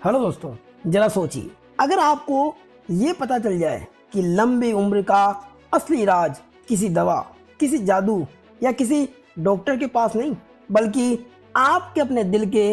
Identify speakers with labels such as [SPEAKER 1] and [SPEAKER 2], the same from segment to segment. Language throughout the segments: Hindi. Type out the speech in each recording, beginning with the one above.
[SPEAKER 1] हेलो दोस्तों, जरा सोचिए, अगर आपको ये पता चल जाए कि लंबी उम्र का असली राज किसी दवा, किसी जादू या किसी डॉक्टर के पास नहीं, बल्कि आपके अपने दिल के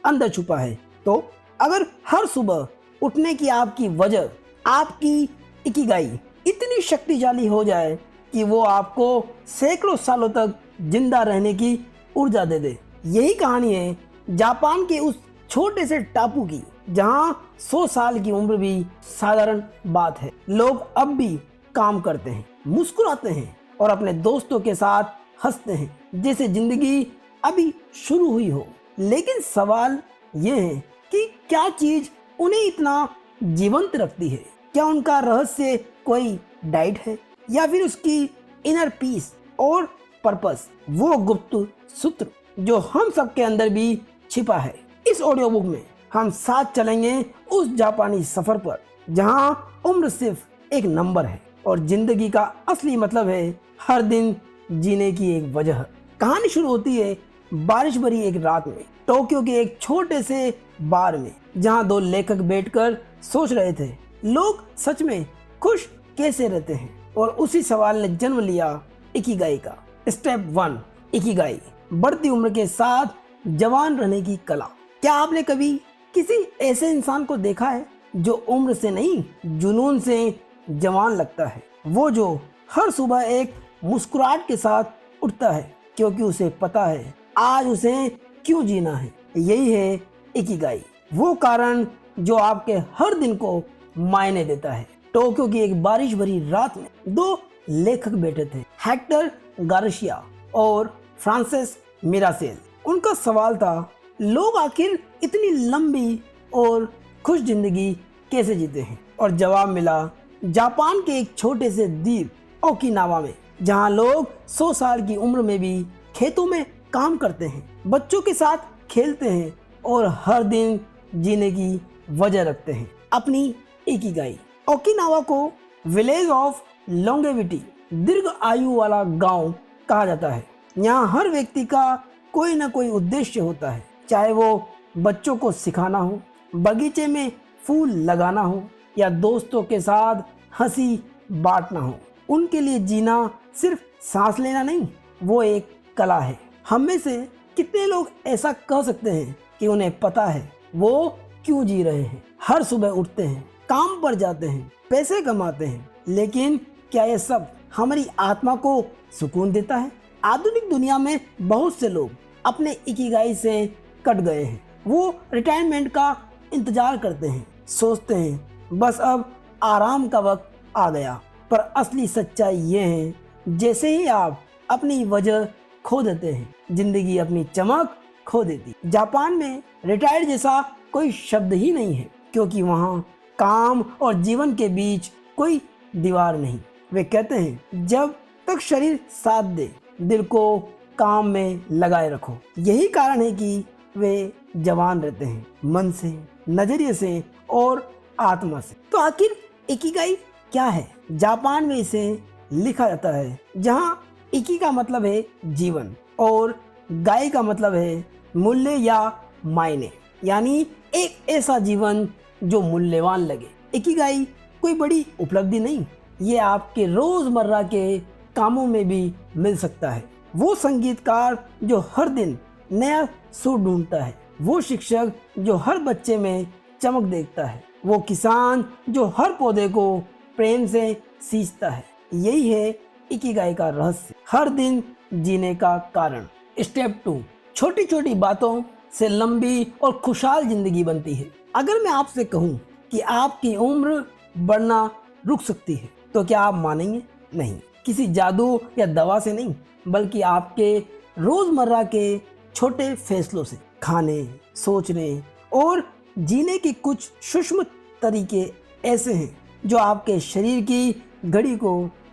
[SPEAKER 1] अंदर छुपा है, तो अगर हर सुबह उठने की आपकी वजह, आपकी इकिगाई इतनी शक्तिशाली हो जाए कि वो आपको सैकड़ों सालों तक जिंदा रहने की ऊर्जा दे दे। यही कहानी है जापान के उस छोटे से टापू की, जहां 100 साल की उम्र भी साधारण बात है। लोग अब भी काम करते हैं, मुस्कुराते हैं और अपने दोस्तों के साथ हंसते हैं जैसे जिंदगी अभी शुरू हुई हो। लेकिन सवाल ये है कि क्या चीज उन्हें इतना जीवंत रखती है? क्या उनका रहस्य कोई डाइट है, या फिर उसकी इनर पीस और पर्पस, वो गुप्त सूत्र जो हम सबके अंदर भी छिपा है? इस ऑडियो बुक में हम साथ चलेंगे उस जापानी सफर पर, जहां उम्र सिर्फ एक नंबर है और जिंदगी का असली मतलब है हर दिन जीने की एक वजह। कहानी शुरू होती है बारिश भरी एक रात में, टोक्यो के एक छोटे से बार में, जहां दो लेखक बैठकर सोच रहे थे लोग सच में खुश कैसे रहते हैं। और उसी सवाल ने जन्म लिया इकिगाई का। स्टेप 1, इकिगाई, बढ़ती उम्र के साथ जवान रहने की कला। क्या आपने कभी किसी ऐसे इंसान को देखा है जो उम्र से नहीं, जुनून से जवान लगता है? वो जो हर सुबह एक मुस्कुराहट के साथ उठता है क्योंकि उसे पता है आज उसे क्यों जीना है। यही है इकिगाई, वो कारण जो आपके हर दिन को मायने देता है। टोक्यो की एक बारिश भरी रात में दो लेखक बैठे थे, हेक्टर गार्सिया और फ्रांसिस मिरासेल। उनका सवाल था, लोग आखिर इतनी लंबी और खुश जिंदगी कैसे जीते हैं? और जवाब मिला, जापान के एक छोटे से द्वीप ओकिनावा में, जहां लोग 100 साल की उम्र में भी खेतों में काम करते हैं, बच्चों के साथ खेलते हैं और हर दिन जीने की वजह रखते हैं, अपनी इकिगाई। ओकिनावा को विलेज ऑफ लॉन्गेविटी, दीर्घ आयु वाला गांव कहा जाता है। यहाँ हर व्यक्ति का कोई ना कोई उद्देश्य होता है, चाहे वो बच्चों को सिखाना हो, बगीचे में फूल लगाना हो या दोस्तों के साथ हंसी बांटना हो। उनके लिए जीना सिर्फ सांस लेना नहीं, वो एक कला है। हम में से कितने लोग ऐसा कह सकते हैं कि उन्हें पता है वो क्यों जी रहे हैं? हर सुबह उठते हैं, काम पर जाते हैं, पैसे कमाते हैं, लेकिन क्या ये सब हमारी आत्मा को सुकून देता है? आधुनिक दुनिया में बहुत से लोग अपने इकिगाई से कट गए हैं। वो रिटायरमेंट का इंतजार करते हैं, सोचते हैं बस अब आराम का वक्त आ गया। पर असली सच्चाई ये है, जैसे ही आप अपनी वजह खो देते हैं, जिंदगी अपनी चमक खो देती। जापान में रिटायर्ड जैसा कोई शब्द ही नहीं है, क्योंकि वहाँ काम और जीवन के बीच कोई दीवार नहीं। वे कहते हैं जब तक शरीर साथ दे, दिल को काम में लगाए रखो। यही कारण है कि वे जवान रहते हैं, मन से, नजरिए से और आत्मा से। तो आखिर इकिगाई क्या है? जापान में इसे लिखा जाता है, जहाँ इकी का मतलब है जीवन और गाई का मतलब है मूल्य या मायने, यानी एक ऐसा जीवन जो मूल्यवान लगे। इकिगाई कोई बड़ी उपलब्धि नहीं, ये आपके रोजमर्रा के कामों में भी मिल सकता है। वो संगीतकार जो हर दिन नया सुर ढूंढता है, वो शिक्षक जो हर बच्चे में चमक देखता है, वो किसान जो हर पौधे को प्रेम से सींचता है। यही है इकिगाई का रहस्य, हर दिन जीने का कारण। स्टेप 2, छोटी छोटी बातों से लंबी और खुशहाल जिंदगी बनती है। अगर मैं आपसे कहूँ कि आपकी उम्र बढ़ना रुक सकती है, तो क्या आप मानेंगे? नहीं, किसी जादू या दवा से नहीं, बल्कि आपके रोजमर्रा के छोटे फैसलों से। खाने, सोचने और जीने के कुछ सूक्ष्म तरीके ऐसे हैं जो आपके शरीर की घड़ी को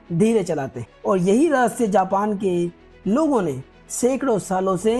[SPEAKER 1] धीरे चलाते हैं। और यही रहस्य जापान के लोगों ने सैकड़ों सालों से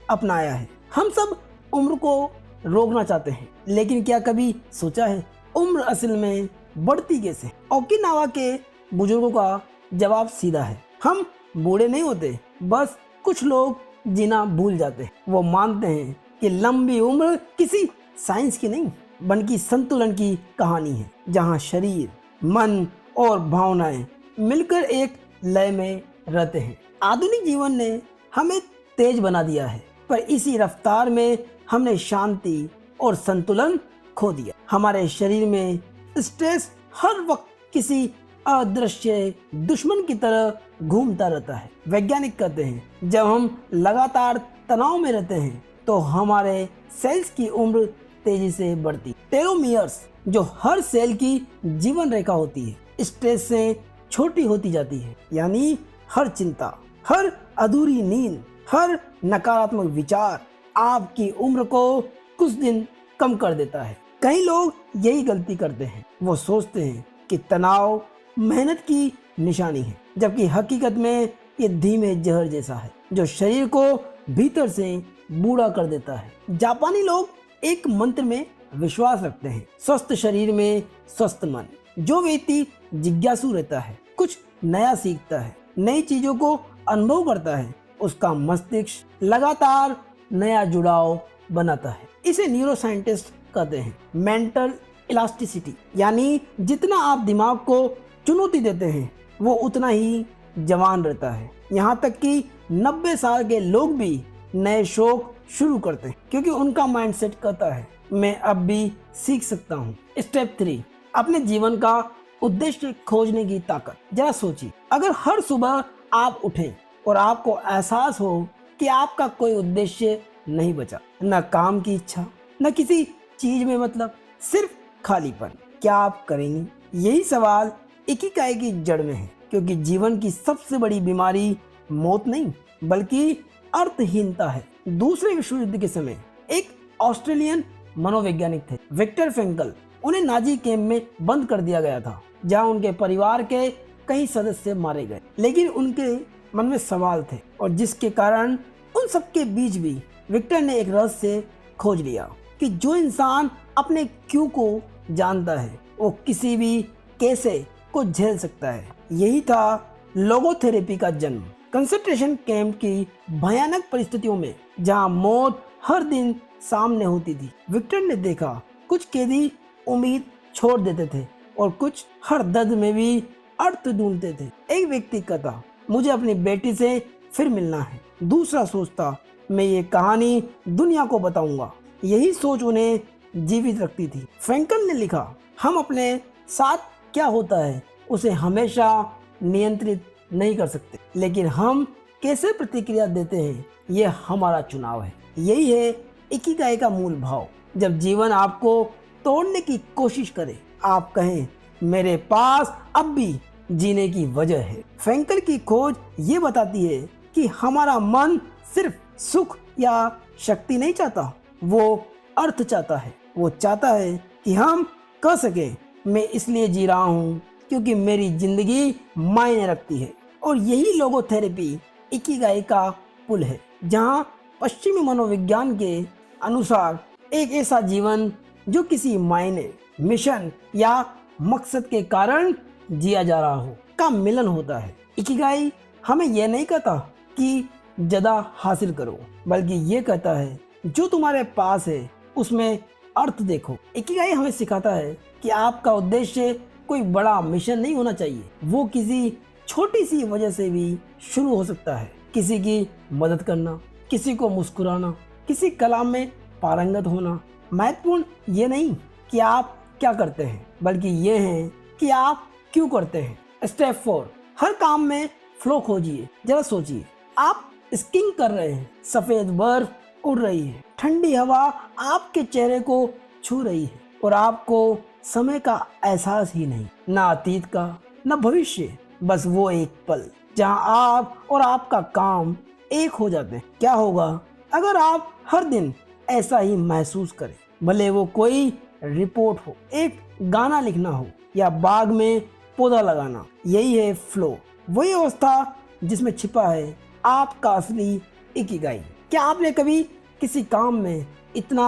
[SPEAKER 1] अपनाया है। हम सब उम्र को रोकना चाहते हैं, लेकिन क्या कभी सोचा है उम्र असल में बढ़ती कैसे? ओकिनावा के बुजुर्गों का जवाब सीधा है, हम बूढ़े नहीं होते, बस कुछ लोग जीना भूल जाते हैं। वो मानते हैं कि लंबी उम्र किसी साइंस की नहीं बल्कि संतुलन की कहानी है, जहाँ शरीर, मन और भावनाएं मिलकर एक लय में रहते हैं। आधुनिक जीवन ने हमें तेज बना दिया है, पर इसी रफ्तार में हमने शांति और संतुलन खो दिया। हमारे शरीर में स्ट्रेस हर वक्त किसी अदृश्य दुश्मन की तरह घूमता रहता है। वैज्ञानिक कहते हैं जब हम लगातार तनाव में रहते हैं तो हमारे सेल्स की उम्र तेजी से बढ़ती। टेलोमियर्स, जो हर सेल की जीवन रेखा होती है, स्ट्रेस से छोटी होती जाती है। यानी हर चिंता, हर अधूरी नींद, हर नकारात्मक विचार आपकी उम्र को कुछ दिन कम कर देता है। कई लोग यही गलती करते हैं, वो सोचते हैं कि तनाव मेहनत की निशानी है, जबकि हकीकत में ये धीमे जहर जैसा है जो शरीर को भीतर से बूढ़ा कर देता है। जापानी लोग एक मंत्र में विश्वास रखते हैं, स्वस्थ शरीर में स्वस्थ मन। जो व्यक्ति जिज्ञासु रहता है, कुछ नया सीखता है, नई चीजों को अनुभव करता है, उसका मस्तिष्क लगातार नया जुड़ाव बनाता है। इसे न्यूरो साइंटिस्ट कहते हैं मेंटल इलास्टिसिटी। यानी जितना आप दिमाग को चुनौती देते हैं वो उतना ही जवान रहता है। यहाँ तक कि 90 साल के लोग भी नए शौक शुरू करते हैं क्योंकि उनका माइंडसेट कहता है मैं अब भी सीख सकता हूँ। स्टेप 3, अपने जीवन का उद्देश्य खोजने की ताकत। जरा सोचिए, अगर हर सुबह आप उठें और आपको एहसास हो कि आपका कोई उद्देश्य नहीं बचा, न काम की इच्छा, न किसी चीज में मतलब, सिर्फ खालीपन, क्या आप करेंगे? यही सवाल इकिगाई की जड़ में है, क्योंकि जीवन की सबसे बड़ी बीमारी मौत नहीं बल्कि अर्थहीनता है। दूसरे विश्व युद्ध के समय एक ऑस्ट्रेलियन मनोवैज्ञानिक थे, विक्टर फ्रैंकल। उन्हें नाजी कैंप में बंद कर दिया गया था, जहां उनके परिवार के कई सदस्य मारे गए। लेकिन उनके मन में सवाल थे और जिसके कारण उन सबके बीच भी विक्टर ने एक रहस्य खोज लिया कि जो इंसान अपने क्यों को जानता है वो किसी भी कैसे को झेल सकता है। यही था लोगोथेरेपी का जन्म। कंसंट्रेशन कैंप की भयानक परिस्थितियों में जहां मौत हर दिन सामने होती थी, विक्टर ने देखा कुछ कैदी उम्मीद छोड़ देते थे और कुछ हर दर्द में भी अर्थ ढूंढते थे। एक व्यक्ति कहता मुझे अपनी बेटी से फिर मिलना है, दूसरा सोचता मैं ये कहानी दुनिया को बताऊंगा। यही सोच उन्हें जीवित रखती थी। फ्रैंकल ने लिखा हम अपने साथ क्या होता है उसे हमेशा नियंत्रित नहीं कर सकते, लेकिन हम कैसे प्रतिक्रिया देते हैं ये हमारा चुनाव है। यही है इकिगाई का मूल भाव। जब जीवन आपको तोड़ने की कोशिश करे, आप कहें मेरे पास अब भी जीने की वजह है। फ्रैंकल की खोज ये बताती है कि हमारा मन सिर्फ सुख या शक्ति नहीं चाहता, वो अर्थ चाहता है। वो चाहता है कि हम कह सके मैं इसलिए जी रहा हूँ क्योंकि मेरी जिंदगी मायने रखती है। और यही लोगोथेरेपी इकिगाई का पुल है, जहाँ पश्चिमी मनोविज्ञान के अनुसार एक ऐसा जीवन जो किसी मायने, मिशन या मकसद के कारण जिया जा रहा हो का मिलन होता है। इकिगाई हमें यह नहीं कहता कि ज्यादा हासिल करो, बल्कि ये कहता है जो तुम्हारे पास है उसमें अर्थ देखो। इकिगाई हमें सिखाता है कि आपका उद्देश्य कोई बड़ा मिशन नहीं होना चाहिए, वो किसी छोटी सी वजह से भी शुरू हो सकता है। किसी की मदद करना, किसी को मुस्कुराना, किसी कला में पारंगत होना। महत्वपूर्ण ये नहीं कि आप क्या करते हैं, बल्कि ये है कि आप क्यों करते हैं। स्टेप 4, हर काम में फ्लो खोजिए। जरा सोचिए, आप स्कीइंग कर रहे हैं, सफेद बर्फ उड़ रही है, ठंडी हवा आपके चेहरे को छू रही है और आपको समय का एहसास ही नहीं, ना अतीत का ना भविष्य, बस वो एक पल जहां आप और आपका काम एक हो जाते हैं। क्या होगा अगर आप हर दिन ऐसा ही महसूस करें? भले वो कोई रिपोर्ट हो, एक गाना लिखना हो या बाग में पौधा लगाना। यही है फ्लो, वही अवस्था जिसमें छिपा है आपका असली इकिगाई। क्या आपने कभी किसी काम में इतना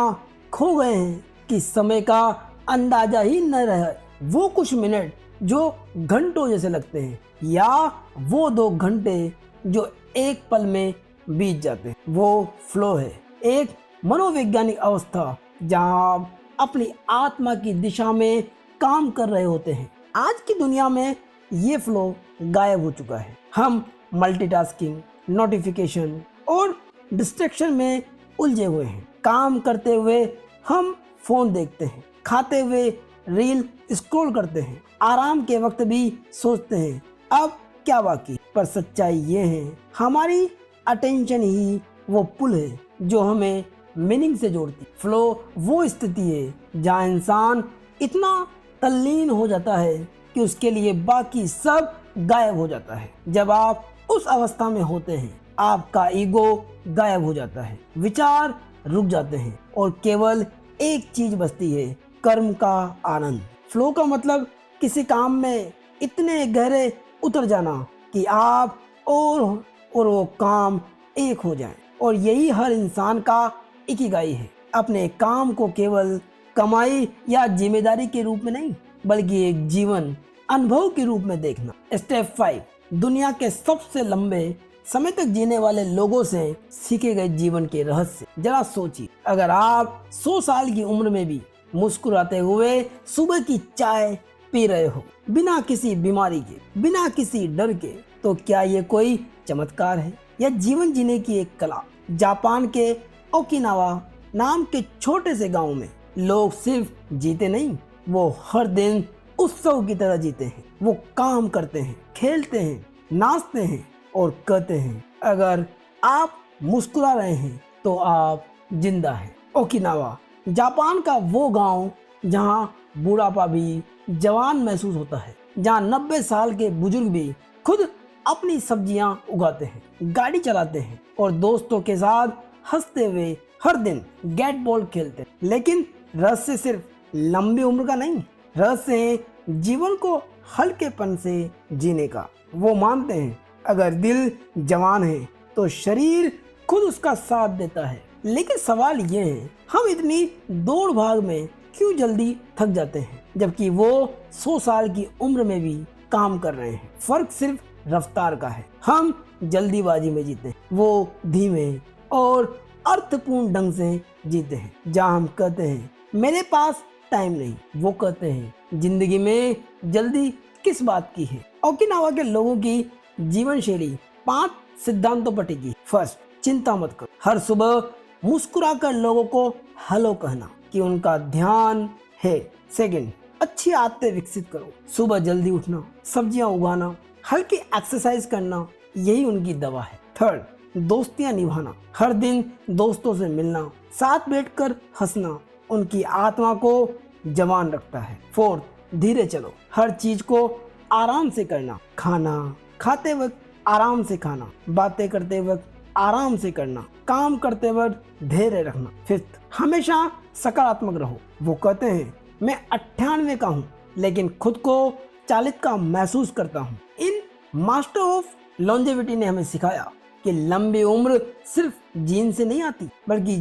[SPEAKER 1] खो गए हैं कि समय का अंदाजा ही न रहे? वो कुछ मिनट जो घंटों जैसे लगते हैं, या वो 2 घंटे जो एक पल में बीत जाते हैं, वो फ्लो है। एक मनोवैज्ञानिक अवस्था जहां आप अपनी आत्मा की दिशा में काम कर रहे होते हैं। आज की दुनिया में ये फ्लो गायब हो चुका है। हम मल्टीटास्किंग, नोटिफिकेशन और डिस्ट्रैक्शन में उलझे हुए हैं। काम करते हुए हम फोन देखते हैं, खाते हुए रील स्क्रॉल करते हैं, आराम के वक्त भी सोचते हैं अब क्या बाकी। पर सच्चाई ये है, हमारी अटेंशन ही वो पुल है जो हमें मीनिंग से जोड़ती। फ्लो वो स्थिति है जहाँ इंसान इतना तल्लीन हो जाता है कि उसके लिए बाकी सब गायब हो जाता है। जब आप उस अवस्था में होते हैं, आपका ईगो गायब हो जाता है, विचार रुक जाते हैं और केवल एक चीज बचती है, कर्म का आनंद। फ्लो का मतलब किसी काम में इतने गहरे उतर जाना कि आप और वो काम एक हो जाएं। और यही हर इंसान का इकिगाई है, अपने काम को केवल कमाई या जिम्मेदारी के रूप में नहीं, बल्कि एक जीवन अनुभव के रूप में देखना। स्टेप 5, दुनिया के सबसे लंबे समय तक जीने वाले लोगों से सीखे गए जीवन के रहस्य। जरा सोचिए, अगर आप 100 साल की उम्र में भी मुस्कुराते हुए सुबह की चाय पी रहे हो, बिना किसी बीमारी के, बिना किसी डर के, तो क्या ये कोई चमत्कार है या जीवन जीने की एक कला? जापान के ओकिनावा नाम के छोटे से गांव में लोग सिर्फ जीते नहीं, वो हर दिन उत्सव की तरह जीते हैं। वो काम करते हैं, खेलते हैं, नाचते हैं और कहते हैं अगर आप मुस्कुरा रहे हैं तो आप जिंदा हैं। ओकिनावा जापान का वो गांव जहां बुढ़ापा भी जवान महसूस होता है, जहां 90 साल के बुजुर्ग भी खुद अपनी सब्जियां उगाते हैं, गाड़ी चलाते हैं और दोस्तों के साथ हंसते हुए हर दिन गेट बॉल खेलते हैं। लेकिन रहस्य सिर्फ लंबी उम्र का नहीं, रहस्य है जीवन को हल्केपन से जीने का। वो मानते हैं अगर दिल जवान है तो शरीर खुद उसका साथ देता है। लेकिन सवाल ये है, हम इतनी दौड़ भाग में क्यों जल्दी थक जाते हैं, जबकि वो 100 साल की उम्र में भी काम कर रहे हैं? फर्क सिर्फ रफ्तार का है। हम जल्दीबाजी में जीते हैं, वो धीमे और अर्थपूर्ण ढंग से जीते हैं। जहाँ हम कहते हैं मेरे पास टाइम नहीं, वो कहते हैं जिंदगी में जल्दी किस बात की है। ओकिनावा के लोगों की जीवन शैली 5 सिद्धांतों पर टिकी। फर्स्ट, चिंता मत करो। हर सुबह मुस्कुराकर लोगों को हेलो कहना कि उनका ध्यान है। सेकंड, अच्छी आदतें विकसित करो। सुबह जल्दी उठना, सब्जियां उगाना, हल्की एक्सरसाइज करना, यही उनकी दवा है। थर्ड, दोस्तियां निभाना। हर दिन दोस्तों से मिलना, साथ बैठकर हंसना उनकी आत्मा को जवान रखता है। फोर्थ, धीरे चलो। हर चीज को आराम से करना, खाना खाते वक्त आराम से खाना, बातें करते वक्त आराम से करना, काम करते वक्त धैर्य रखना। फिफ्थ, हमेशा सकारात्मक रहो। वो कहते हैं मैं 98 का हूँ लेकिन खुद को 40 का महसूस करता हूँ। इन मास्टर ऑफ लॉन्जेविटी ने हमें सिखाया कि लंबी उम्र सिर्फ जीन से नहीं आती, बल्कि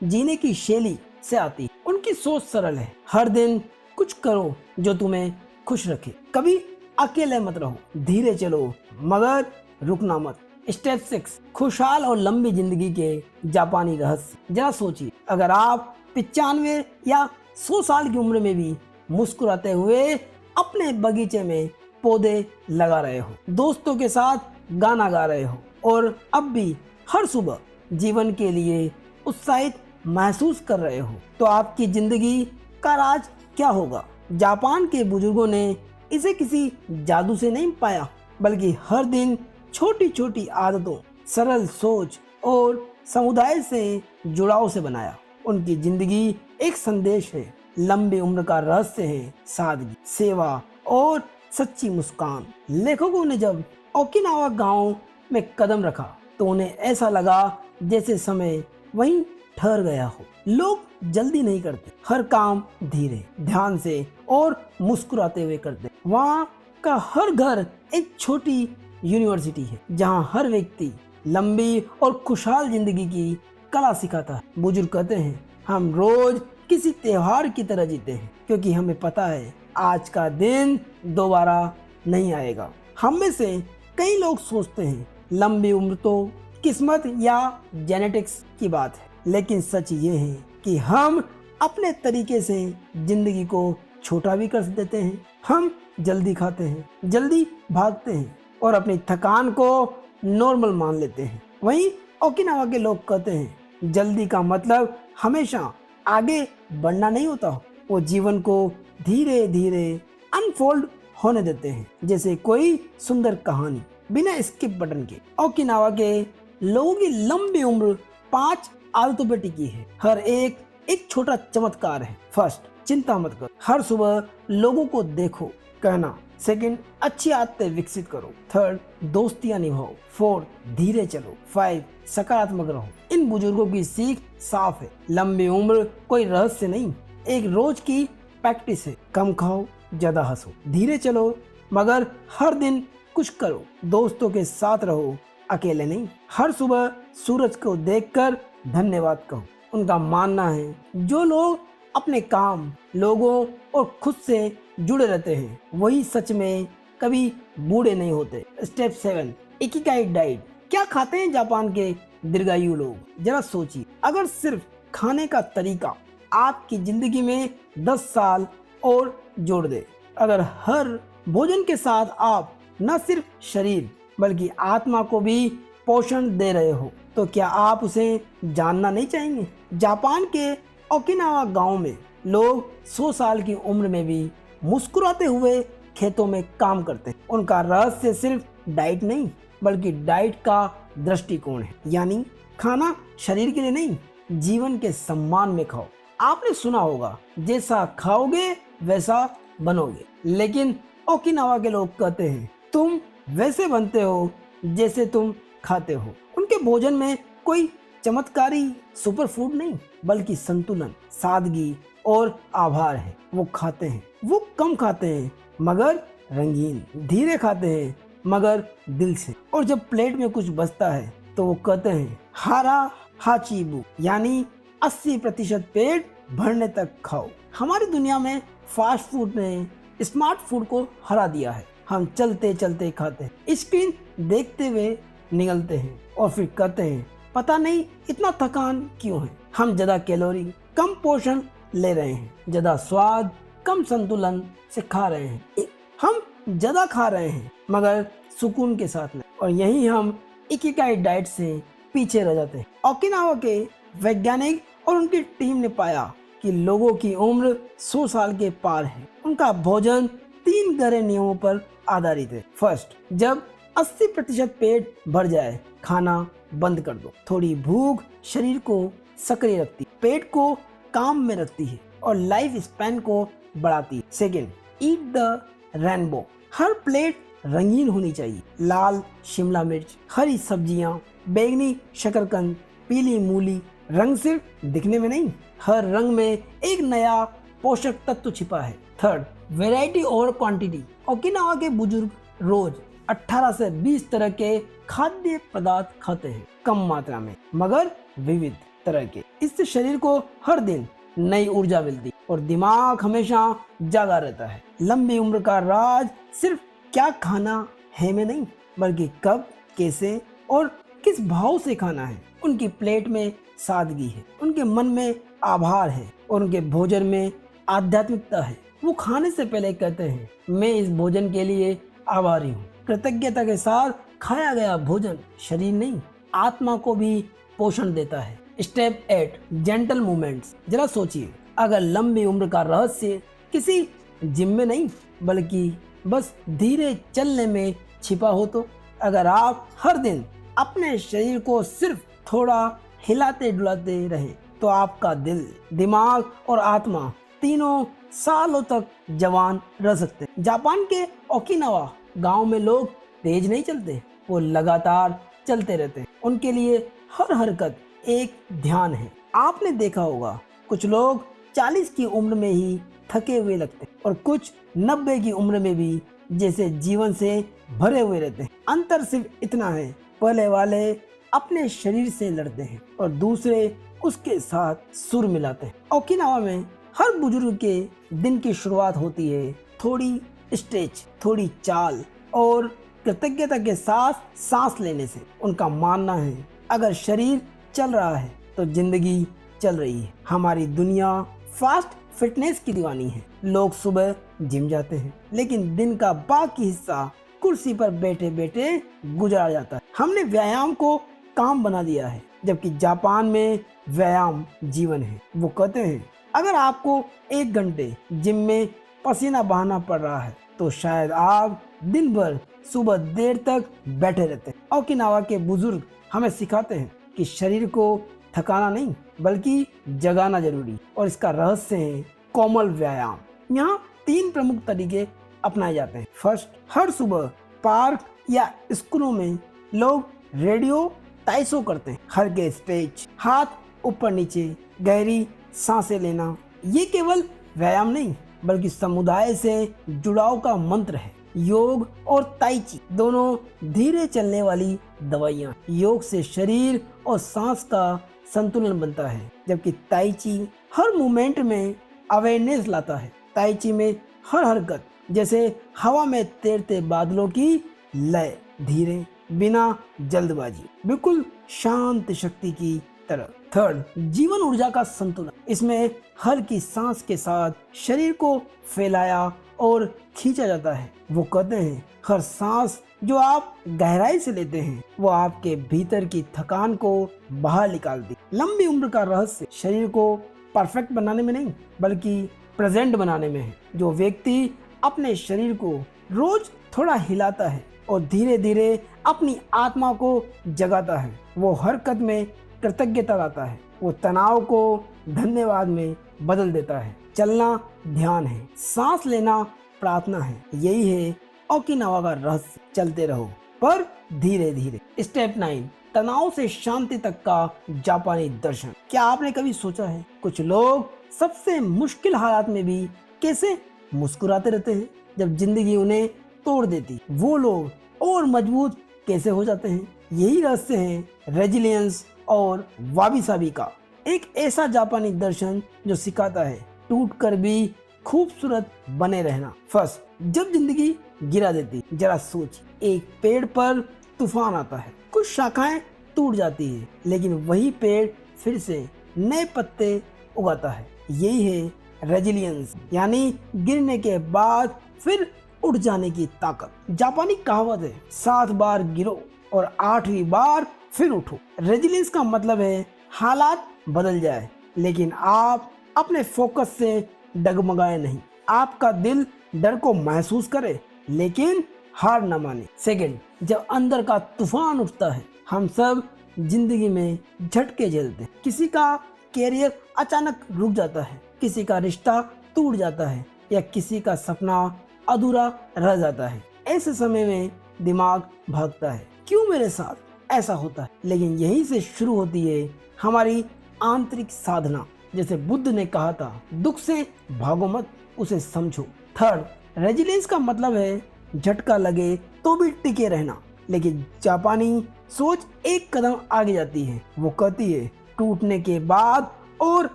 [SPEAKER 1] जीने की शैली से आती। उनकी सोच सरल है, हर दिन कुछ करो जो तुम्हें खुश रखे, कभी अकेले मत रहो, धीरे चलो मगर रुकना मत। स्टेप 6, खुशहाल और लंबी जिंदगी के जापानी रहस्य। जरा सोचिए, अगर आप 95 या 100 साल की उम्र में भी मुस्कुराते हुए अपने बगीचे में पौधे लगा रहे हो, दोस्तों के साथ गाना गा रहे हो और अब भी हर सुबह जीवन के लिए उत्साहित महसूस कर रहे हो, तो आपकी जिंदगी का राज क्या होगा? जापान के बुजुर्गों ने इसे किसी जादू से नहीं पाया, बल्कि हर दिन छोटी छोटी आदतों, सरल सोच और समुदाय से जुड़ाव से बनाया। उनकी जिंदगी एक संदेश है, लंबी उम्र का रहस्य है सादगी, सेवा और सच्ची मुस्कान। लेखकों ने जब ओकिनावा गांव में कदम रखा तो उन्हें ऐसा लगा जैसे समय वहीं ठहर गया हो। लोग जल्दी नहीं करते, हर काम धीरे, ध्यान से और मुस्कुराते हुए करते। वहाँ का हर घर एक छोटी यूनिवर्सिटी है जहाँ हर व्यक्ति लंबी और खुशहाल जिंदगी की कला सिखाता है। बुजुर्ग कहते हैं हम रोज किसी त्योहार की तरह जीते हैं क्योंकि हमें पता है आज का दिन दोबारा नहीं आएगा। हम में से कई लोग सोचते हैं लंबी उम्र तो किस्मत या जेनेटिक्स की बात है, लेकिन सच ये है कि हम अपने तरीके से जिंदगी को छोटा भी कर देते हैं। हम जल्दी खाते हैं, जल्दी भागते हैं और अपनी थकान को नॉर्मल मान लेते हैं। वहीं ओकिनावा के लोग कहते हैं जल्दी का मतलब हमेशा आगे बढ़ना नहीं होता। वो जीवन को धीरे धीरे अनफोल्ड होने देते हैं, जैसे कोई सुंदर कहानी बिना स्किप बटन के। ओकिनावा के लोगों की लंबी उम्र 5 आदतों पर टिकी है। हर एक छोटा चमत्कार है। फर्स्ट, चिंता मत करो, हर सुबह लोगों को देखो कहना। सेकंड, अच्छी आदतें विकसित करो। थर्ड, दोस्तियां निभाओ। फोर्थ, धीरे चलो। 5, सकारात्मक रहो। इन बुजुर्गों की सीख साफ है, लंबी उम्र कोई रहस्य नहीं, एक रोज की प्रैक्टिस है। कम खाओ, ज्यादा हंसो, धीरे चलो, मगर हर दिन कुछ करो। दोस्तों के साथ रहो, अकेले नहीं। हर सुबह सूरज को देखकर धन्यवाद कहो। उनका मानना है जो लोग अपने काम, लोगों और खुद से जुड़े रहते हैं वही सच में कभी बूढ़े नहीं होते। Step 7, Ikigai diet. क्या खाते हैं जापान के दीर्घायु लोग? जरा सोचिए, अगर सिर्फ खाने का तरीका आपकी जिंदगी में 10 साल और जोड़ दे, अगर हर भोजन के साथ आप न सिर्फ शरीर बल्कि आत्मा को भी पोषण दे रहे हो, तो क्या आप उसे जानना नहीं चाहेंगे? जापान के ओकिनावा गांव में लोग 100 साल की उम्र में भी मुस्कुराते हुए खेतों में काम करते हैं। उनका रहस्य सिर्फ डाइट नहीं बल्कि डाइट का दृष्टिकोण है, यानी खाना शरीर के लिए नहीं, जीवन के सम्मान में खाओ। आपने सुना होगा जैसा खाओगे वैसा बनोगे, लेकिन ओकिनावा के लोग कहते हैं तुम वैसे बनते हो जैसे तुम खाते हो। उनके भोजन में कोई चमत्कारी सुपर फूड नहीं बल्कि संतुलन, सादगी और आभार है। वो खाते हैं, वो कम खाते हैं मगर रंगीन, धीरे खाते हैं मगर दिल से। और जब प्लेट में कुछ बचता है तो वो कहते हैं हारा हाचीबू, यानी 80% पेट भरने तक खाओ। हमारी दुनिया में फास्ट फूड ने स्मार्ट फूड को हरा दिया है। हम चलते चलते खाते हैं, स्क्रीन देखते हुए निगलते हैं और फिर कहते हैं पता नहीं इतना थकान क्यों है। हम ज्यादा कैलोरी कम पोषण ले रहे हैं, ज्यादा स्वाद कम संतुलन से खा रहे हैं। हम ज्यादा खा रहे हैं मगर सुकून के साथ नहीं, और यही हम इकिगाई डाइट से पीछे रह जाते हैं। ओकिनावा के वैज्ञानिक और उनकी टीम ने पाया कि लोगों की उम्र 100 साल के पार है। उनका भोजन 3 गहरे नियमों पर आधारित है। फर्स्ट, जब 80% पेट भर जाए खाना बंद कर दो। थोड़ी भूख शरीर को सक्रिय रखती, पेट को काम में रखती है और लाइफ स्पैन को बढ़ाती है। Second, eat the rainbow. Her plate रंगीन होनी चाहिए, लाल शिमला मिर्च, हरी सब्जियां, बैंगनी शकरकंद, पीली मूली। रंग सिर्फ दिखने में नहीं, हर रंग में एक नया पोषक तत्व छिपा है। Third, variety over quantity. Okinawa के बुजुर्ग रोज 18 से 20 तरह के खाद्य पदार्थ खाते हैं, कम मात्रा में मगर विविध तरह के। इससे शरीर को हर दिन नई ऊर्जा मिलती और दिमाग हमेशा जागा रहता है। लंबी उम्र का राज सिर्फ क्या खाना है में नहीं बल्कि कब, कैसे और किस भाव से खाना है। उनकी प्लेट में सादगी है, उनके मन में आभार है और उनके भोजन में आध्यात्मिकता है। वो खाने से पहले कहते हैं मैं इस भोजन के लिए आभारी हूँ। कृतज्ञता के साथ खाया गया भोजन शरीर नहीं आत्मा को भी पोषण देता है। Step 8, gentle movements. जरा सोचिए, अगर लंबी उम्र का रहस्य किसी जिम में नहीं बल्कि बस धीरे चलने में छिपा हो, तो अगर आप हर दिन अपने शरीर को सिर्फ थोड़ा हिलाते डुलाते रहे तो आपका दिल, दिमाग और आत्मा तीनों सालों तक जवान रह सकते हैं। जापान के ओकिनावा गांव में लोग तेज नहीं चलते, वो लगातार चलते रहते हैं। उनके लिए हर हरकत एक ध्यान है। आपने देखा होगा कुछ लोग 40 की उम्र में ही थके हुए लगते हैं और कुछ 90 की उम्र में भी जैसे जीवन से भरे हुए रहते हैं। अंतर सिर्फ इतना है, पहले वाले अपने शरीर से लड़ते हैं और दूसरे उसके साथ सुर मिलाते हैं। ओकिनावा में हर बुजुर्ग के दिन की शुरुआत होती है थोड़ी स्ट्रेच, थोड़ी चाल और कृतज्ञता के साथ सांस लेने से। उनका मानना है अगर शरीर चल रहा है तो जिंदगी चल रही है। हमारी दुनिया फास्ट फिटनेस की दीवानी है। लोग सुबह जिम जाते हैं, लेकिन दिन का बाकी हिस्सा कुर्सी पर बैठे बैठे गुजार जाता है। हमने व्यायाम को काम बना दिया है, जबकि जापान में व्यायाम जीवन है। वो कहते हैं अगर आपको 1 घंटे जिम में पसीना बहाना पड़ रहा है तो शायद आप दिन भर सुबह देर तक बैठे रहते हैं। ओकिनावा के बुजुर्ग हमें सिखाते हैं कि शरीर को थकाना नहीं बल्कि जगाना जरूरी, और इसका रहस्य है कोमल व्यायाम। यहाँ 3 प्रमुख तरीके अपनाए जाते हैं। फर्स्ट, हर सुबह पार्क या स्कूलों में लोग रेडियो ताइसो करते हैं। हल्के स्ट्रेच, हाथ ऊपर नीचे, गहरी सांसें लेना। ये केवल व्यायाम नहीं बल्कि समुदाय से जुड़ाव का मंत्र है। योग और ताइची दोनों धीरे चलने वाली दवाइयाँ। योग से शरीर और सांस का संतुलन बनता है, जबकि ताइची हर मूवमेंट में अवेयरनेस लाता है। ताइची में हर हरकत जैसे हवा में तैरते बादलों की लय, धीरे, बिना जल्दबाजी, बिल्कुल शांत शक्ति की तरह। थर्ड, जीवन ऊर्जा का संतुलन। इसमें हल्की सांस के साथ शरीर को फैलाया और खींचा जाता है। वो कहते हैं हर सांस जो आप गहराई से लेते हैं वो आपके भीतर की थकान को बाहर निकालती। लंबी उम्र का रहस्य शरीर को परफेक्ट बनाने में नहीं बल्कि प्रेजेंट बनाने में है। जो व्यक्ति अपने शरीर को रोज थोड़ा हिलाता है और धीरे धीरे अपनी आत्मा को जगाता है, वो हरकत में कृतज्ञता लाता है। वो तनाव को धन्यवाद में बदल देता है। चलना ध्यान है, सांस लेना प्रार्थना है। यही है ओकिनावा का रहस्य। चलते रहो पर धीरे धीरे। स्टेप 9, तनाव से शांति तक का जापानी दर्शन। क्या आपने कभी सोचा है कुछ लोग सबसे मुश्किल हालात में भी कैसे मुस्कुराते रहते हैं? जब जिंदगी उन्हें तोड़ देती, वो लोग और मजबूत कैसे हो जाते हैं? यही रहस्य है रेजिलियंस और वाबी साबी का। एक ऐसा जापानी दर्शन जो सिखाता है टूट कर भी खूबसूरत बने रहना। फर्स्ट, जब जिंदगी गिरा देती, जरा सोच, एक पेड़ पर तूफान आता है, कुछ शाखाएं टूट जाती है, लेकिन वही पेड़ फिर से नए पत्ते उगाता है। यही है रेजिलियंस, यानी गिरने के बाद फिर उठ जाने की ताकत। जापानी कहावत है 7 बार गिरो और 8वीं बार फिर उठो। रेजिलियंस का मतलब है हालात बदल जाए लेकिन आप अपने फोकस से डगमगाए नहीं। आपका दिल डर को महसूस करे लेकिन हार न माने। सेकंड, जब अंदर का तूफान उठता है, हम सब जिंदगी में झटके झेलते हैं। किसी का कैरियर अचानक रुक जाता है, किसी का रिश्ता टूट जाता है या किसी का सपना अधूरा रह जाता है। ऐसे समय में दिमाग भागता है, क्यों मेरे साथ ऐसा होता है? लेकिन यहीं से शुरू होती है हमारी आंतरिक साधना। जैसे बुद्ध ने कहा था, दुख से भागो मत, उसे समझो। थर्ड, रेजिलियंस का मतलब है झटका लगे तो भी टिके रहना। लेकिन जापानी सोच एक कदम आगे जाती है। वो कहती है टूटने के बाद और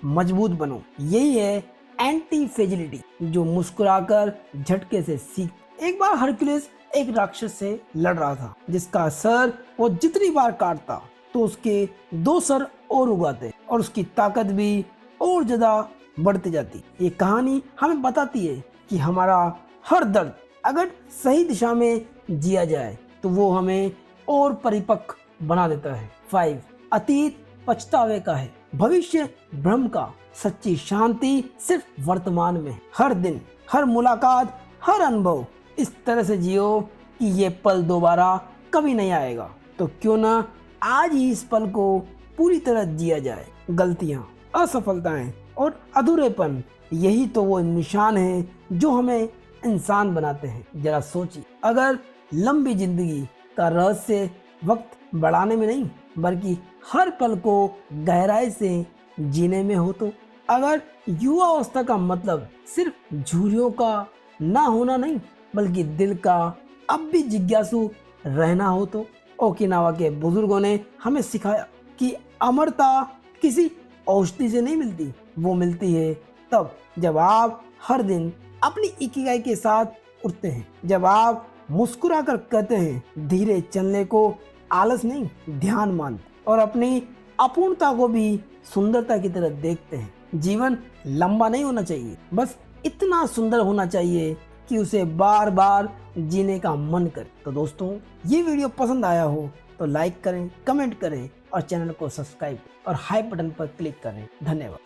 [SPEAKER 1] मजबूत बनो। यही है एंटी फ्रेजिलिटी, जो मुस्कुराकर झटके से सीख। एक बार हरक्यूलिस एक राक्षस से लड़ रहा था जिसका सर वो जितनी बार काटता तो उसके 2 सर और उगाते और उसकी ताकत भी और ज्यादा बढ़ती जाती। ये कहानी हमें बताती है कि हमारा हर दर्द अगर सही दिशा में जिया जाए तो वो हमें और परिपक्व बना देता है। 5, अतीत पछतावे का है, भविष्य भ्रम का। सच्ची शांति सिर्फ वर्तमान में। हर दिन, हर मुलाकात, हर अनुभव इस तरह से जियो कि ये पल दोबारा कभी नहीं आएगा। तो क्यों ना आज ही इस पल को पूरी तरह जिया जाए। गलतियां, असफलताएं और अधूरेपन, यही तो वो निशान है जो हमें इंसान बनाते हैं। जरा सोचिए, अगर लंबी जिंदगी का रहस्य वक्त बढ़ाने में नहीं बल्कि हर पल को गहराई से जीने में हो तो। अगर युवा अवस्था का मतलब सिर्फ झुर्रियों का ना होना नहीं बल्कि दिल का अब भी जिज्ञासु रहना हो तो। ओकिनावा के बुजुर्गों ने हमें सिखाया कि अमरता किसी औषधि से नहीं मिलती, वो मिलती है तब जब आप हर दिन अपनी इकिगाई के साथ उठते हैं, जब आप मुस्कुरा कर कहते हैं धीरे चलने को आलस नहीं ध्यान मान, और अपनी अपूर्णता को भी सुंदरता की तरह देखते हैं। जीवन लंबा नहीं होना चाहिए, बस इतना सुंदर होना चाहिए कि उसे बार बार जीने का मन करे। तो दोस्तों, ये वीडियो पसंद आया हो तो लाइक करें, कमेंट करें और चैनल को सब्सक्राइब और हाई बटन पर क्लिक करें। धन्यवाद।